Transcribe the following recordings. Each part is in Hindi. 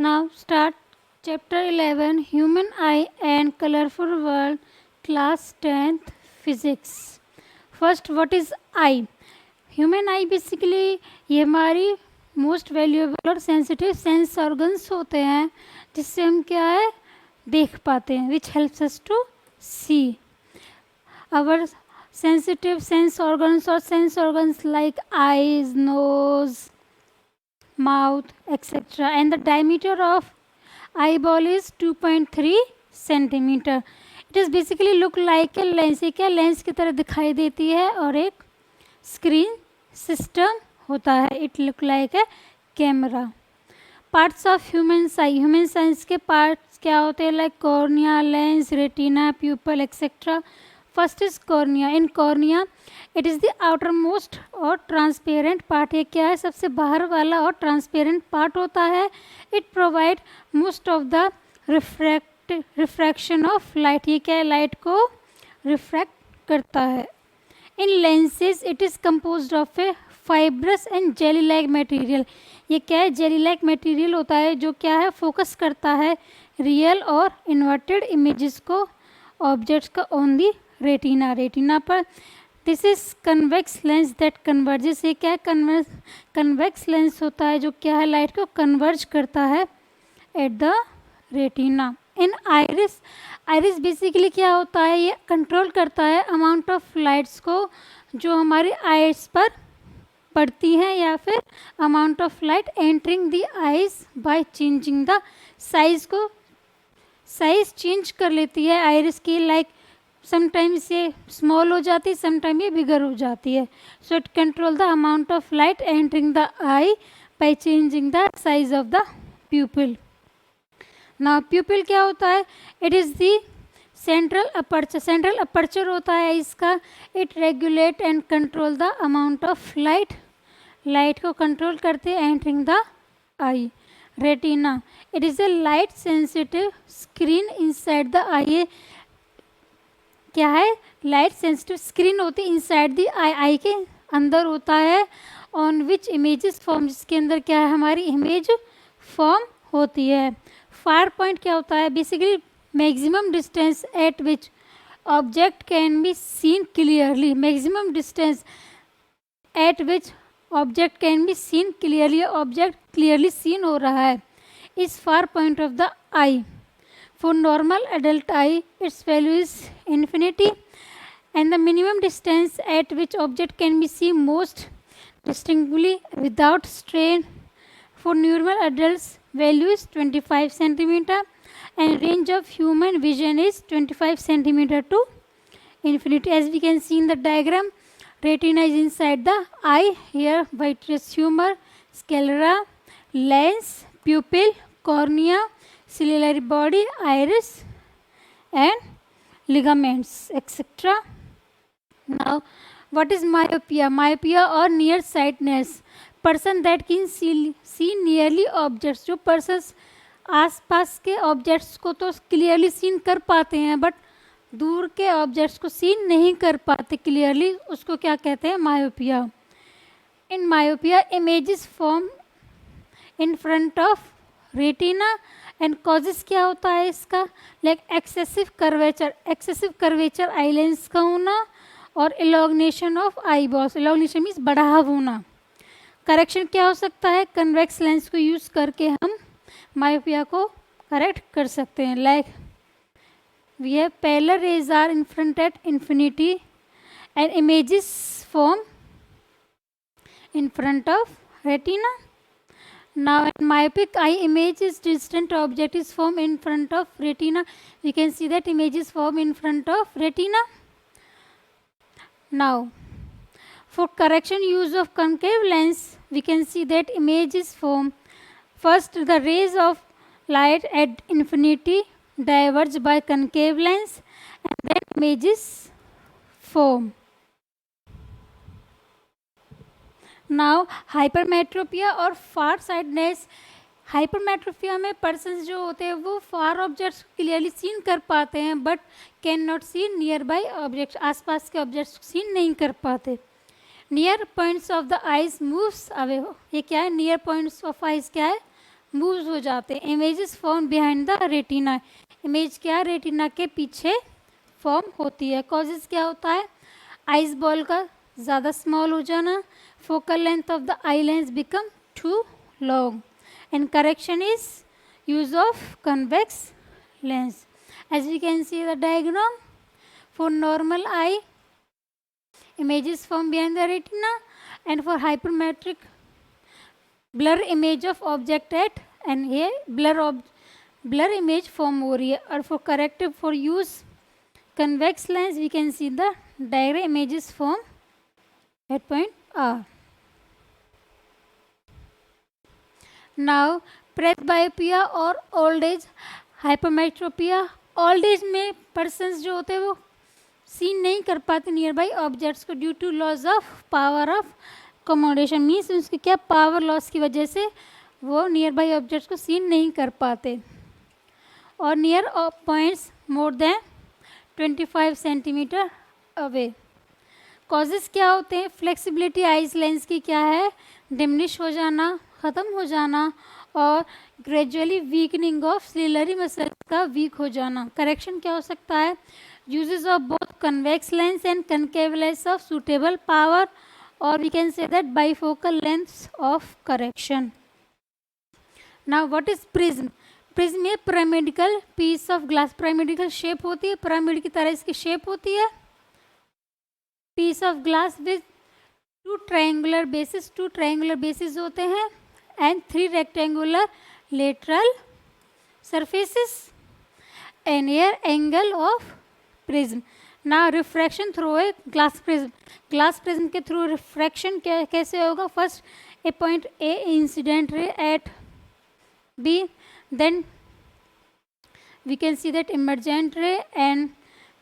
Now start chapter 11 Human Eye and Colorful World, class 10th Physics. First, what is eye? Human eye basically ये हमारी मोस्ट वैल्यूएबल और सेंसिटिव सेंस ऑर्गन्स होते हैं जिससे हम क्या है देख पाते हैं, which helps us to see. Our sensitive sense organs or sense organs like eyes, nose, mouth, etc. And the diameter of eyeball is 2.3 centimeter. It is basically look like a lens. ये क्या लेंस की तरह दिखाई देती है और एक स्क्रीन सिस्टम होता है. It look like a camera. Parts of human eye. Human science के पार्ट्स क्या होते हैं like cornea, lens, retina, pupil etcetera. First is cornea. In cornea it is the outer most और ट्रांसपेरेंट पार्ट. ये क्या है सबसे बाहर वाला और ट्रांसपेरेंट पार्ट होता है. It provide most of the refraction of light. ये क्या है लाइट को रिफ्रैक्ट करता है. In lenses it is composed of a fibrous and jelly like material. ये क्या है जेली लाइक मटेरियल होता है जो क्या है फोकस करता है रियल और इन्वर्टेड इमेजेस को ऑब्जेक्ट्स का ऑन दी रेटिना. रेटिना पर this is convex lens that converges. ये क्या है कन्वेक्स लेंस होता है जो क्या है लाइट को कन्वर्ज करता है at the retina. In iris. Iris basically क्या होता है ये कंट्रोल करता है अमाउंट ऑफ लाइट्स को जो हमारी आइज पर पड़ती हैं या फिर amount of light entering the eyes bye changing the size को. साइज चेंज कर लेती है आइरिस की. लाइक समटाइम्स ये स्मॉल हो जाती है, समटाइम ये बिगर हो जाती है. So it control the amount of light entering the eye by changing the size of the pupil. ना प्यूपिल क्या होता है it is the central aperture. Central aperture होता है इसका. It regulate and control the amount of light. Light को कंट्रोल करते हैं entering the eye. Retina it is a light sensitive screen inside the eye. क्या है लाइट सेंसिटिव स्क्रीन होती है इनसाइड द आई. आई के अंदर होता है ऑन विच इमेजेस फॉर्म. जिसके अंदर क्या है हमारी इमेज फॉर्म होती है. फार पॉइंट क्या होता है basically maximum distance eight which object can be seen clearly. Maximum distance eight which object can be seen clearly. Object clearly seen हो रहा है इस far point of the I. For normal adult eye, its value is infinity, and the minimum distance at which object can be seen most distinctly without strain. For normal adults, value is 25 centimeter, and range of human vision is 25 centimeter to infinity. As we can see in the diagram, retina is inside the eye. Here, vitreous humor, sclera, lens, pupil, cornea, ciliary body, iris and ligaments etc. Now what is myopia? Myopia or nearsightedness. Person that can see nearly objects. जो persons आसपास के ऑब्जेक्ट्स को तो क्लियरली सीन कर पाते हैं बट दूर के ऑब्जेक्ट्स को सीन नहीं कर पाते क्लियरली, उसको क्या कहते हैं myopia. In myopia images form in front of retina and causes क्या होता है इसका like excessive curvature eye lens का होना और इलॉग्नेशन ऑफ आई बॉल्स. इलॉग्नेशन मीन्स बढ़ा होना. करेक्शन क्या हो सकता है कन्वेक्स लेंस को यूज़ करके हम मायोपिया को करेक्ट कर सकते हैं. Like we have parallel rays are in front at infinity and images form in front of retina. Now in myopic eye image is distant object is formed in front of retina. We can see that image is formed in front of retina. Now for correction use of concave lens we can see that image is formed. First the rays of light at infinity diverge by concave lens and then image is formed. Now hypermetropia और फार साइडनेस. हाइपरमेट्रोपिया में पर्सन्स जो होते हैं वो फार ऑब्जेक्ट्स क्लियरली सीन कर पाते हैं but can not see near by objects. आसपास के ऑब्जेक्ट्स सीन नहीं कर पाते. Near points of the eyes moves away. ये क्या है नियर पॉइंट्स ऑफ आइज क्या है मूव्स हो जाते हैं। Images form behind the retina, image क्या रेटिना के पीछे फॉर्म होती है। कॉजेज क्या होता है, आइस बॉल का ज़्यादा स्मॉल हो जाना, focal length of the eye lens become too long, and correction is use of convex lens. As we can see the diagram, for normal eye images form behind the retina, and for hypermetric blur image of object at, and ये blur image form हो रही है। और for corrective for use convex lens we can see the diagram images form at point R. Now presbyopia और old age hypermetropia, old age में persons जो होते हैं वो सीन नहीं कर पाते नियर बाई ऑब्जेक्ट्स को due to loss of power of accommodation, means उसकी क्या पावर लॉस की वजह से वो नियर बाई ऑब्जेक्ट्स को सीन नहीं कर पाते। और near points more than 25 centimetre away. Causes क्या होते हैं, फ्लेक्सिबिलिटी आइज लेंस की क्या है, डिमिनिश हो जाना, ख़त्म हो जाना, और gradually weakening of ciliary muscle का वीक हो जाना। करेक्शन क्या हो सकता है, uses of both convex lens and concave lens of suitable power, or we can say that bifocal lengths of correction. Now what is prism? prism एक pyramidal piece of glass, pyramidal shape होती है, pyramid की तरह इसकी shape होती है, piece of glass with two triangular bases होते हैं and 3 rectangular lateral surfaces, and here angle of prism. Now refraction through a glass prism, glass prism के through refraction कैसे होगा, first a point A incident ray at B, then we can see that emergent ray, and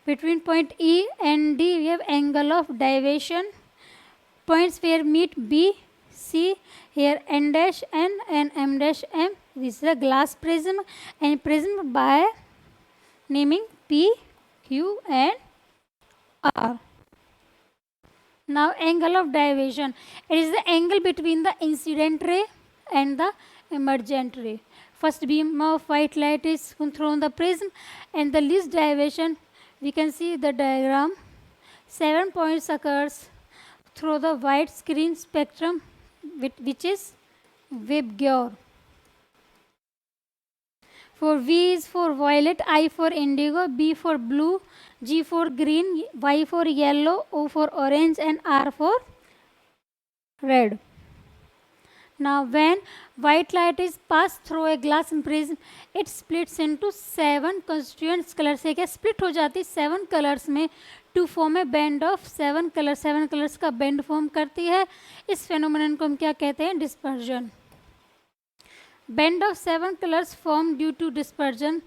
between point E and D we have angle of deviation, points where meet B, C, here N dash N and M dash M. This is a glass prism, and prism by naming P, Q and R. Now angle of deviation, it is the angle between the incident ray and the emergent ray. First beam of white light is thrown the prism, and the least deviation, we can see the diagram, 7 points occurs through the white screen spectrum, which is Vibgyor. For V is for violet, I for indigo, B for blue, G for green, Y for yellow, O for orange, and R for red. Now when white light is passed through a glass prism, it splits into 7 constituent colors. क्या split हो जाती 7 colors में to form a band of 7 colors. 7 colors का band form करती है। इस phenomenon को हम क्या कहते हैं, dispersion. Band of 7 colors form due to dispersion.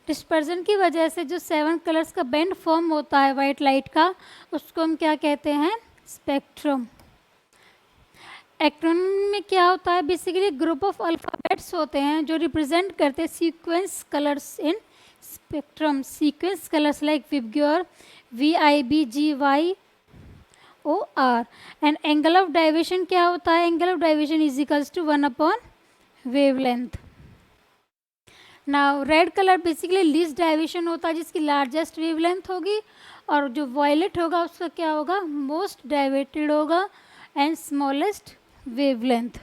Dispersion की वजह से जो 7 कलर्स का बैंड फॉर्म होता है वाइट लाइट का, उसको हम क्या कहते हैं, स्पेक्ट्रम। एक्रोनिम में क्या होता है, बेसिकली ग्रुप ऑफ अल्फ़ाबेट्स होते हैं जो रिप्रेजेंट करते हैं sequence colours in spectrum. Sequence colours like VIBGYOR, VIBGY OR। And angle of deviation क्या होता है, angle of deviation is equals to 1/, wavelength. Now red colour basically least deviation होता है जिसकी लार्जेस्ट वेवलेंथ होगी, और जो वॉयलेट होगा उसका क्या होगा, मोस्ट डाइवेटेड होगा एंड स्मॉलेस्ट वेवलेंथ।